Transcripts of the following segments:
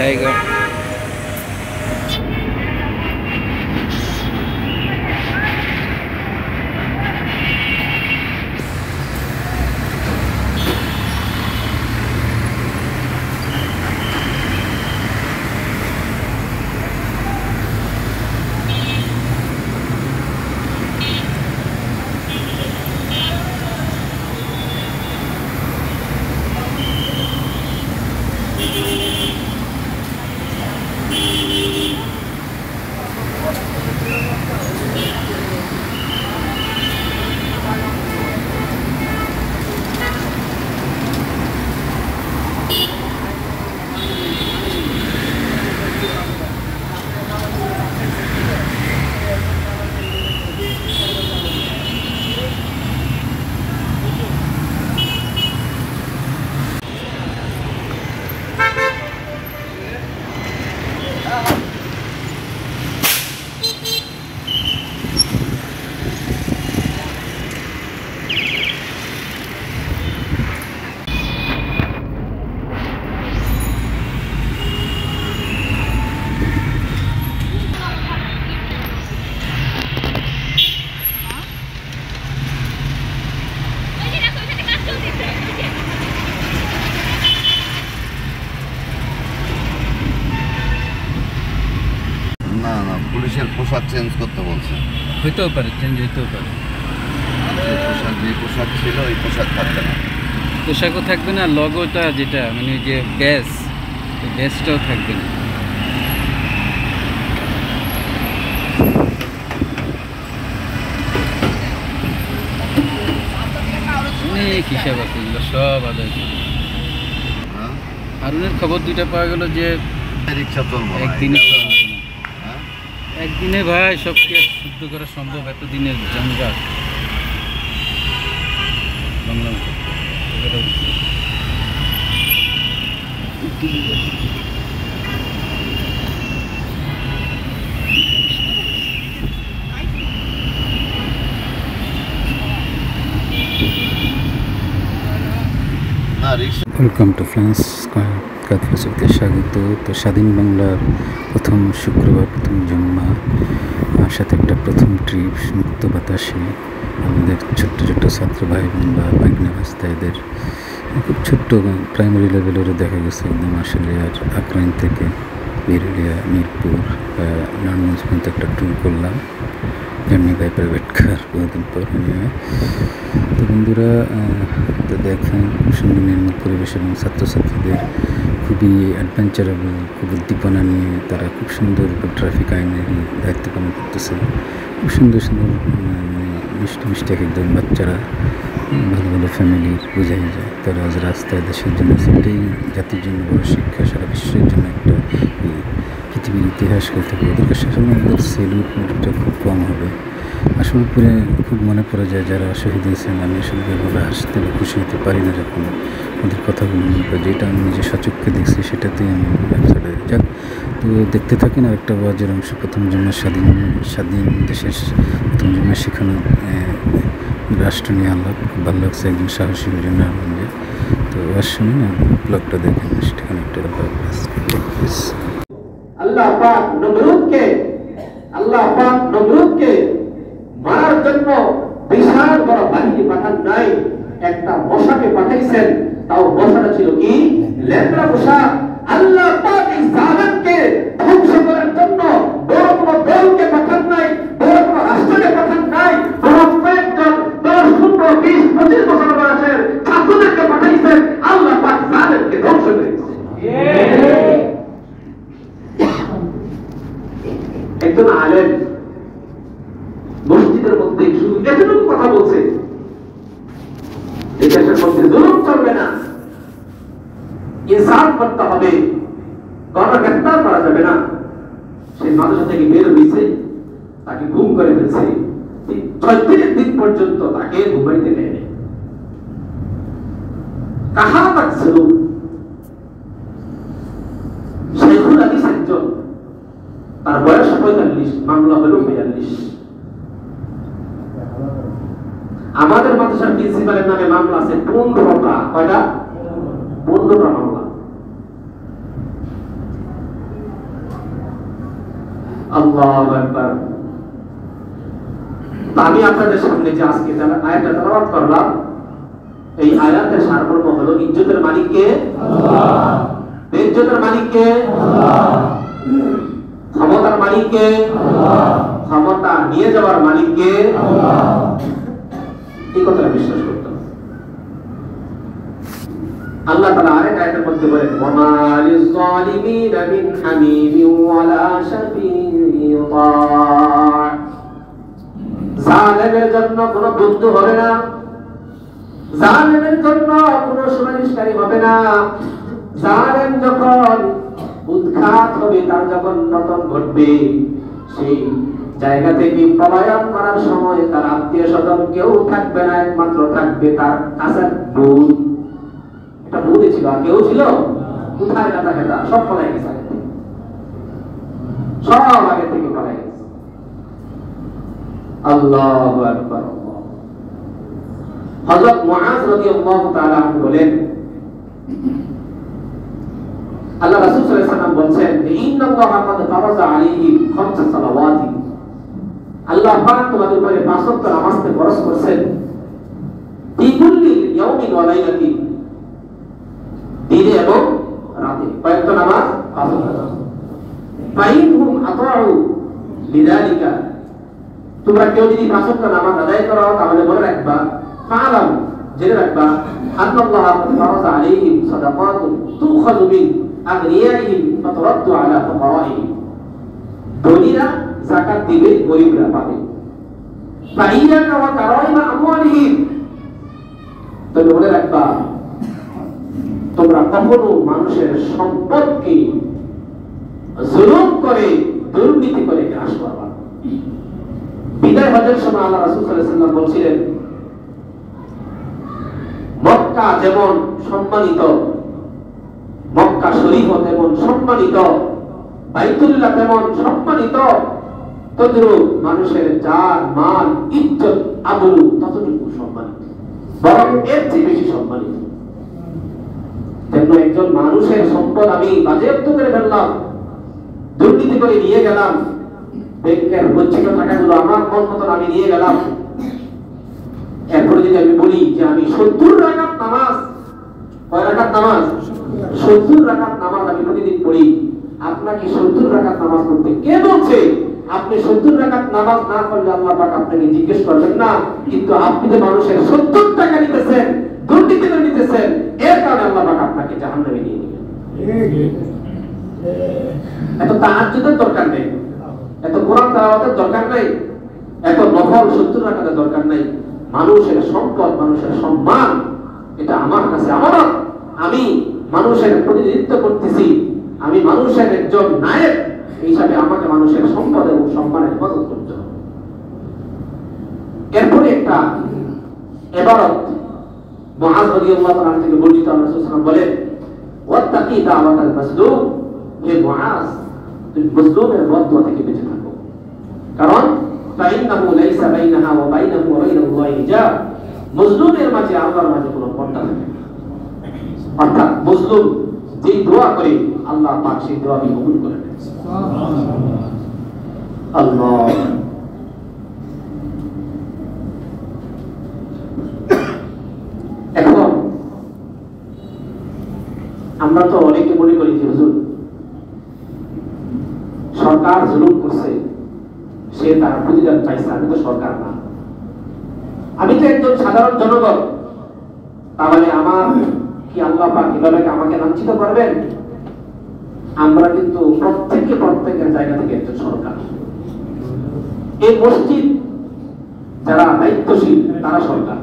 Tiger. পুলিশের পোশাক change করতে বলছে। হইতেও পারে, চেঞ্জ হইতেও পারে। যে পোশাক ছিল ওই পোশাক থাকবে না, পোশাকও থাকবে না, লগোটা যেটা মানে যে ব্যাস, ওই ব্যাসটাও থাকবে না। অনেক হিসাব আছে, এগুলো সব আদায় করবে। হারুনের খবর দুইটা পাওয়া গেল যে রিক্সা চলবো একদিনে একদিনে ভাই সব কি আর শুদ্ধ করা সম্ভব? এতদিনের জঞ্জাট। বাংলা ওয়েলকাম টু ফ্রেন্ডস কাতফাসুতে স্বাগত। তো স্বাধীন বাংলার প্রথম শুক্রবার, প্রথম জুম্মা, সাথে একটা প্রথম ট্রিপ মুক্ত বাতাসে আমাদের ছোট্ট ছোট্ট ছাত্র ভাই বোন বা বাইকনা রাস্তায়দের খুব ছোট্ট প্রাইমারি লেভেলেরও দেখা গেছে একদম আসলে। আর আক্রাইন থেকে বিরুলিয়া, মিরপুর, নারায়ণগঞ্জ পর্যন্ত একটা ট্যুর করলাম জার্নি বাই প্রাইভেট কার বহুদিন পর নিয়ে। তো বন্ধুরা, তো দেখেন সুন্দর নির্মল পরিবেশ এবং ছাত্রছাত্রীদের খুবই অ্যাডভেঞ্চারেবল, খুব উদ্দীপনা নিয়ে তারা খুব সুন্দর ট্রাফিক আইনের দায়িত্ব পালন করতেছে। খুব সুন্দর সুন্দর মিষ্টি মিষ্টি এক একজন বাচ্চারা, ভালো ভালো ফ্যামিলির বোঝাই যায়। তারা আজ রাস্তায় দেশের জন্য, এটাই জাতির জন্য বড় শিক্ষা, সারা বিশ্বের জন্য একটা পৃথিবীর ইতিহাস করতে পারে। ওদেরকে আসলে আমাদের সেলুটটা খুব কম হবে। আসলে পরে খুব মনে পড়ে যায় যারা শহীদ হয়েছেন। আমি আসলে এভাবে হাসতে বা খুশি হতে পারি না যখন ওদের কথাগুলো মনে পড়ে, যেটা আমি নিজে সচক্ষে দেখছি সেটাতেই আমি একসাথে যাক। তো দেখতে থাকি না একটা ওয়াজের অংশ, প্রথম জন্য স্বাধীন দেশের প্রথম জন্য শেখানো রাষ্ট্র নিয়ে আল্লাহ খুব ভালো লাগছে, একজন সাহসী জন্য আমাদের। তো ওয়াজ শুনে না ব্লগটা দেখেন, সেখানে একটা আল্লাহ পাক নমরুদকে মারার জন্য বিশাল বড় বাহিনী পাঠান নাই, একটা মশাকে পাঠাইছেন। তাও মশাটা ছিল কি? লেন্দ্রা মশা। আল্লাহ পাক এই জালেমকে ধ্বংস করার জন্য বড় কোনো দলকে পাঠান নাই, বড় কোনো রাষ্ট্রকে পাঠান নাই, বড় কয়েকজন 10, 15, 20, 25 বছর বয়সের ছাত্রদেরকে পাঠাইছেন। আল্লাহ পাক জালেমকে ধ্বংস করেছেন। একজন আলেম মসজিদের মধ্যে শুধু এতটুকু কথা বলছে, এই দেশের মধ্যে জুলুম চলবে না, ইনসাফ করতে হবে, গণগ্রেফতার করা যাবে না। সেই মাদ্রাসা থেকে বের হয়েছে, তাকে গুম করে ফেলছে। 36 দিন পর্যন্ত তাকে ঘুমাইতে দেয়। কাহা তাক ছিল শেখুল হাদিস একজন, তার বয়স 45, মামলা হলো 42। আমাদের মাদ্রাসার প্রিন্সিপালের নামে মামলা আছে 15টা। কয়টা? 15টা মামলা। আল্লাহু আকবার। আমি আপনাদের সামনে যে আজকে আয়াতটা তেলাওয়াত করলাম, এই আয়াতের সারমর্ম হলো ইজ্জতের মালিক কে? আল্লাহ। ইজ্জতের মালিক কে? আল্লাহ। ক্ষমতার মালিক কে? আল্লাহ। ক্ষমতা নিয়ে যাওয়ার মালিক কে? আল্লাহ। এই কথাটা বিশ্বাস করতে হবে। আল্লাহ তাআলা আরেক আয়াতের মধ্যে বলেন, ওয়া মা লিয-যালিমিনা মিন হামিমিন ওয়ালা শাফীতা। জালেমের জন্য কোনো বন্ধু হবে না, জালেমের জন্য কোনো সুপারিশকারী হবে না। জালেম যখন উৎখাত হবে, তার যখন পতন ঘটবে, সেই জায়গা থেকে পলায়ন করার সময় তার আত্মীয় স্বজন কেউ থাকবে না, একমাত্র থাকবে তার কাছের বোন। একটা বোনই ছিল, আর কেউ ছিল? কোথায় না থাকে, তা সব পলাই গেছে, সব আগে থেকে পলাই গেছে। আল্লাহু আকবার। হযরত মুআজ রাদিয়াল্লাহু তাআলা আনহু বলেন, আল্লাহ রাসূল সাল্লাল্লাহু আলাইহি ওয়াসাল্লাম বলেন যে ইন্নাল্লাহা ক্বাদ ফারাযা আলাইহি খামসা সালাওয়াতি। আল্লাহ পাক তোমাদের উপরে 5 ওয়াক্ত নামাজকে ফরজ করেছেন। ফি কুল্লি ইয়াউমিন ওয়া লাইলাতিন, দিনে এবং রাতে কয়েকটা নামাজ 5 ওয়াক্ত। ফাইনহুম আতাউ লিযালিকা, তোমরা কেউ যদি 5 ওয়াক্ত নামাজ আদায় করো তাহলে মনে রাখবা, ফাআলাম, জেনে রাখবা, আল্লাহ ফারাযা আলাইহিম সাদাকাতুন তুখাযু মিন আগনিয়াইহিম ফাতুরাদ্দু আলা ফুকারাইহিম। ধনীরা যাকাত দিবে, গরীবরা পাবে। ফাইয়াকা ওয়া কারাইমা আমওয়ালিহিম, তবে মনে রাখবা তোমরা কখনো মানুষের সম্পদকে জুলুম করে, দুর্নীতি করে গ্রাস করবা না। বিদায় হজের সময় আল্লাহ রাসূল সাল্লাল্লাহু আলাইহি ওয়াসাল্লাম বলছিলেন, মক্কা যেমন সম্মানিত, মক্কা শরীফ যেমন সম্মানিত, বাইতুল্লাহ তেমন সম্মানিত, তদ্রূপ মানুষের জান, মাল, ইজ্জত, আবরু ততটুকু সম্মানিত, বরং এর চেয়ে বেশি সম্মানিত। তেমন একজন মানুষের সম্পদ আমি বাজেয়াপ্ত করে ফেললাম, দুর্নীতি করে নিয়ে গেলাম, ব্যাংকের গচ্ছিত টাকাগুলো আমার মন মতন আমি নিয়ে গেলাম, এরপরে যদি আমি বলি যে আমি 70 রাকাত নামাজ, কয় রাকাত নামাজ? 70 রাকাত নামাজ আমি প্রতিদিন পড়ি, আপনাকে 70 রাকাত নামাজ পড়তে কে বলছে? আপনি 70 রাকাত নামাজ না পড়লে আল্লাহ পাক আপনাকে জিজ্ঞেস করবেন না, কিন্তু আপনি যে মানুষের 70 টাকা নিতেছেন, দুর্নীতি করে নিতেছেন, এর কারণে আল্লাহ পাক আপনাকে জাহান্নামে নিয়ে দিবেন। এত তাহাজ্জুদের দরকার নেই, এত কোরআন তেলাওয়াতের দরকার নেই, এত নফল 70 রাকাতের দরকার নেই। মানুষের সম্পদ, মানুষের সম্মান, এটা আমার কাছে আমানত। আমি মানুষের প্রতিনিধিত্ব করতেছি, আমি মানুষের একজন নায়ক হিসাবে আমাকে মানুষের সম্পদ এবং সম্মানের হেফাজত করতে হবে। এরপরে একটা ইবারত মুআজ রাদিয়াল্লাহু তাআলা থেকে বর্ণিত, আল্লাহ রাসূল সাল্লাল্লাহু আলাইহি ওয়াসাল্লাম বলেন, ওয়াত্তাকি দাওয়াতাল মাজলুম, হে মুআজ তুমি মাজলুমের বদদুয়া থেকে বেঁচে থাকো, কারণ ফাইন্নাহু লাইসা বাইনাহা ওয়া বাইনাহু ওয়া বাইনাল্লাহি হিজাব, মাজলুমের মাঝে আল্লাহর মাঝে কোনো পর্দা থাকে না। অর্থাৎ মাজলুম যেই দোয়া করে আল্লাহ পাক সেই দোয়াকে কবুল করে নেন। আল্লাহ। এখন আমরা তো অনেকে মনে করি যে হুজুর সরকার জুলুম করছে, সে তার প্রতিদান পাইছে, আমি তো সরকার না, আমি তো একজন সাধারণ জনগণ, তাহলে আমার কি আল্লাহ পাক এভাবে আমাকে লাঞ্ছিত করবেন? আমরা কিন্তু প্রত্যেকের জায়গা থেকে একজন সরকার। এই মসজিদ যারা দায়িত্বশীল তারা সরকার,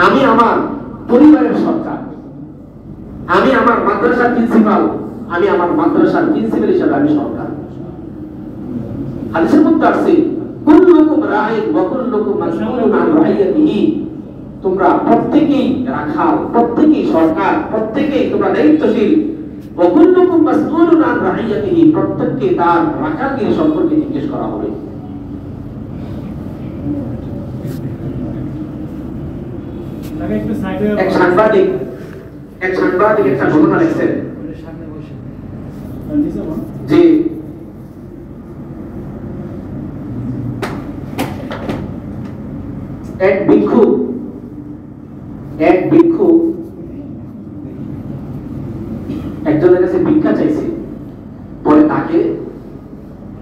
আমি আমার পরিবারের সরকার, আমি আমার মাদ্রাসার প্রিন্সিপাল, আমি আমার মাদ্রাসার প্রিন্সিপাল হিসেবে আমি সরকার। হাদিসের মধ্যে আছে, কুল্লুকুম রাঈন ওয়া কুল্লুকুম মাসউলুন আন রাইয়াতিহি, তোমরা প্রত্যেকেই রাখাল, প্রত্যেকেই সরকার, প্রত্যেকেই তোমরা দায়িত্বশীল। ওয়া কুল্লুকুম মাসউলুন আন রাইয়াতিহি, প্রত্যেককে তার রাখালগিরি সম্পর্কে জিজ্ঞেস করা হবে। এক সাংবাদিক একটা ঘটনা লিখছেন যে এক ভিক্ষু একজনের কাছে ভিক্ষা চাইছে, পরে তাকে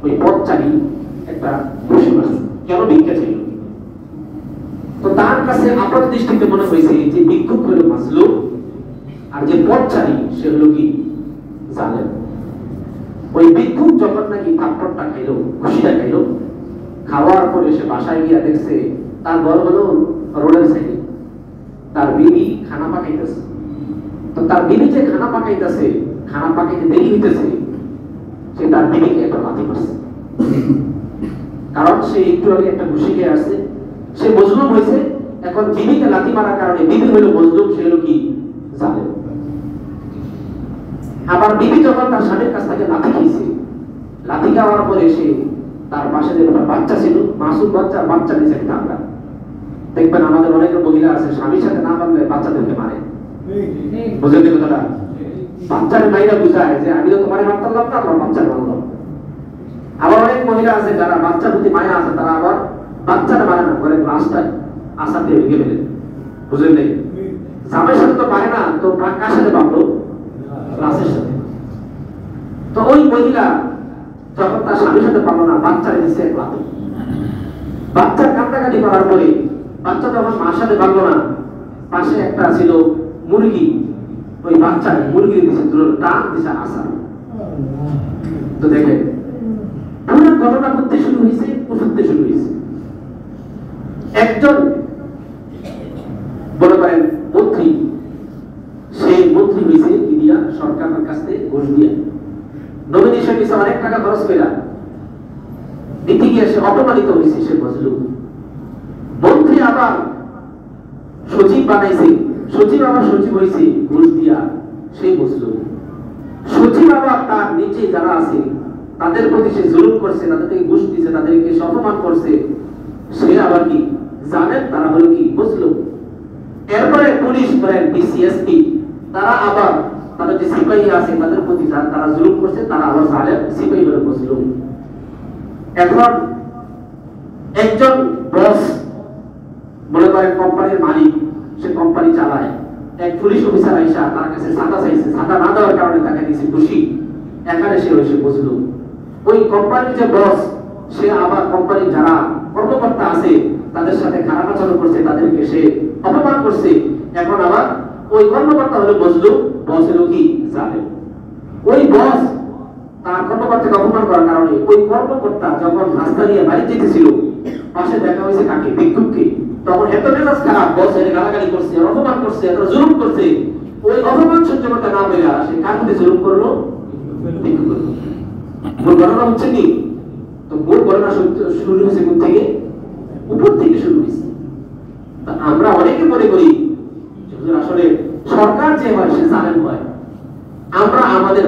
ওই পথচারী একটা প্রশ্ন করছে, কেন ভিক্ষা চাইল? তো তার কাছে আপাত দৃষ্টিতে মনে হয়েছে যে ভিক্ষুক হলো মাজলুম আর যে পথচারী সে হলো কি জালেম। ওই ভিক্ষুক যখন নাকি থাপ্পড়টা খাইলো, খুশিটা খাইলো, খাওয়ার পরে সে বাসায় গিয়া দেখছে তার ঘর হলো রোডের সাইডে, তার বিবি খানা পাকাইতেছে। তো তার বিবি যে খানা পাকাইতেছে, খানা পাকাইতে দেরি হইতেছে, সে তার বিবিকে একটা লাথি মারছে। কারণ সে একটু আগে একটা ঘুষি খেয়ে আসছে, সে মজলুম হয়েছে। এখন বিবিকে লাথি মারার কারণে বিবি হলো মজলুম, সে হলো কি জালেম। আবার বিবি যখন তার স্বামীর কাছ থেকে লাথি খেয়েছে, লাথি খাওয়ার পরে সে তার পাশে যে বাচ্চা ছিল, মাসুম বাচ্চা নিচে একটা আমরা দেখবেন আমাদের অনেক মহিলা আছে স্বামীর সাথে না পারলে বাচ্চাদেরকে মারে, বুঝলেন কথাটা? বাচ্চার মাইরা বুঝায় যে আমি তো তোমার মারতাম না, আমার বাচ্চার মারলাম। আবার অনেক মহিলা আছে যারা বাচ্চার প্রতি মায়া আছে, তারা আবার বাচ্চাটা মারে না, করে রাস্তায় আশা দিয়ে ভেঙে ফেলে, বুঝলেন নেই? স্বামীর সাথে তো পারে না, তো কার সাথে পাবলো? রাসের সাথে। তো ওই মহিলা যখন তার স্বামীর সাথে পারলো না, বাচ্চারে দিচ্ছে এক লাথি। বাচ্চার কান্নাকাটি করার পরে বাচ্চা যখন মার সাথে পারলো না, পাশে একটা ছিল মুরগি, ওই বাচ্চা মুরগি দিচ্ছে টান দিচ্ছে আসা। তো দেখেন পুরো ঘটনা করতে শুরু হয়েছে, উঠতে শুরু হয়েছে। একজন বলে করেন মন্ত্রী, সেই মন্ত্রী হয়েছে ইন্ডিয়া সরকারের কাছ থেকে ঘুষ দিয়া, নমিনেশন দিয়েছে অনেক টাকা খরচ করে, নীতি গিয়ে সে অপমানিত হয়েছে, সে মজলুম। মন্ত্রী আবার সচিব বানাইছে, সচিব আবার সচিব হয়েছে ঘুষ দিয়া, সেই মজলুম। সচিব আবার তার নিচে যারা আছে তাদের প্রতি সে জুলুম করছে, তাদের থেকে ঘুষ দিচ্ছে, তাদেরকে সে অপমান করছে, সে আবার কি জানেন তারা হলো কি মজলুম। এরপরে পুলিশ বলেন ডিসিএসপি, তারা আবার তাদের যে সিপাহী আছে তাদের প্রতি তারা জুলুম করছে, তারা আবার জালেম, সিপাহী হলো মজলুম। এখন একজন বস মনে করেন কোম্পানির মালিক, সে কোম্পানি চালায়, এক পুলিশ অফিসার আইসা তার কাছে ছাতা চাইছে, ছাতা না দেওয়ার কারণে তাকে দিয়েছে খুশি, এখানে সে হয়েছে মজলুম। ওই কোম্পানির যে বস, সে আবার কোম্পানির যারা কর্মকর্তা আছে তাদের সাথে খারাপ আচরণ করছে, তাদেরকে সে অপমান করছে, এখন আবার ওই কর্মকর্তা হলো মজলুম, বস হলো কি জালেম। ওই বস তার কর্মকর্তাকে অপমান করার কারণে ওই কর্মকর্তা যখন রাস্তা দিয়ে বাড়ি যেতেছিল, পাশে দেখা হয়েছে কাকে? ভিক্ষুককে। তখন এত মেজাজ খারাপ, বস এর গালাগালি করছে, অপমান করছে, এত জুলুম করছে, ওই অপমান সহ্য করতে না পেরে সে কার মধ্যে জুলুম করলো? ভিক্ষুক। মূল ঘটনা হচ্ছে কি? তো মূল ঘটনা শুরু হয়েছে কোথা থেকে? উপর থেকে শুরু হয়েছে। আমরা অনেকে মনে করি আসলে সরকার যে হয় সে জালেম হয়। আমরা আমাদের